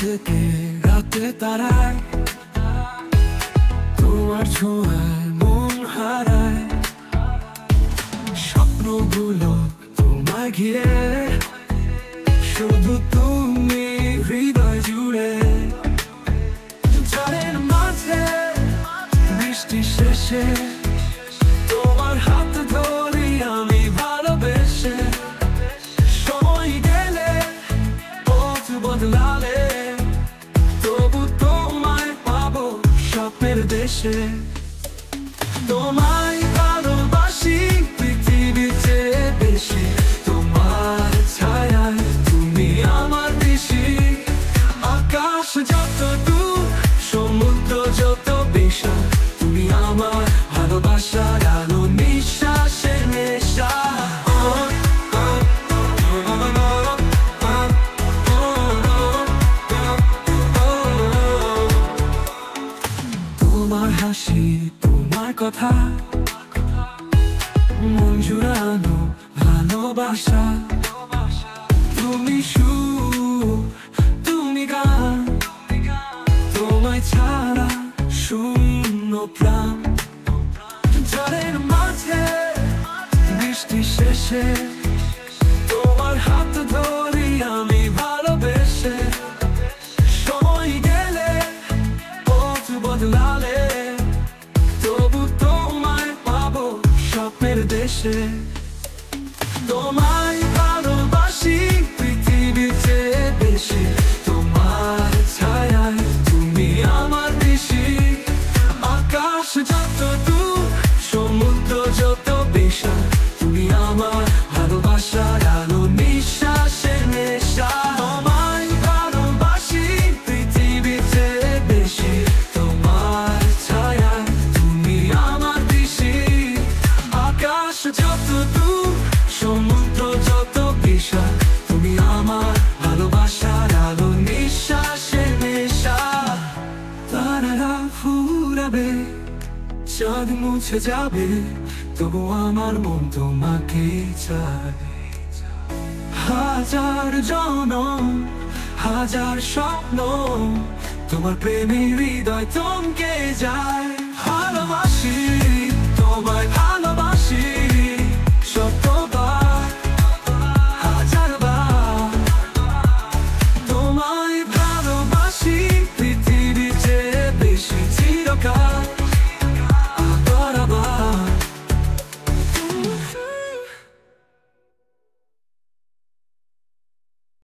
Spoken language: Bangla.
থেকে রাতে তারায় তোমার ছোঁয়ায় মন হারায়, স্বপ্নগুলো তোমায় ঘিরে, শুধু তুমি হৃদয় জুড়ে। ঝড়ের মাঝে বৃষ্টি শেষে তোমার হাত ধরি আমি ভালোবেসে, সময় গেলে পথ বদলালে তবু তোমায় পাবো স্বপ্নের দেশে। তোমায় ভালোবাসি পৃথিবীতে বেশি, তোমার ছায়ায় তুমি আমার বেশি। আকাশ যত দূর, সমুদ্র যত বিশাল, তুমি আমার ভালোবাসার আলো, নিঃশ্বাসের নেশা। তোমার হাসি, তোমার কথা, মন জুড়ানো ভালোবাসা। তুমি সুর, তুমি গান, তোমায় ছাড়া শূন্য প্রাণ। ঝড়ের মাঝে বৃষ্টি শেষে তোমার হাত ধরি আমি ভালোবেসে, সময় গেলে পথ বদলালে তবু তোমায় পাবো স্বপ্নের দেশে। তোমায় ভালোবাসি পৃথিবীতে বেশি, তোমার ছায়ায় তুমি আমার বেশি। আকাশ যত দূর, সমুদ্র যত বিশাল, তুমি আমার ভালোবাসার আলো, নিঃশ্বাসের নেশা। তোমায় ভালোবাসি পৃথিবীতে বেশি, তোমার ছায়ায় তুমি আমার বেশি। আকাশ যত দূর, সমুদ্র যত বিশাল, তুমি আমার ভালোবাসার আলো, নিঃশ্বাসের নেশা। তারারা ফুরাবে, চাঁদ মুছে যাবে, তবু আমার মন তোমাকে চায়। হাজার জনম, হাজার স্বপ্ন, তোমার প্রেমে হৃদয় থমকে যায়।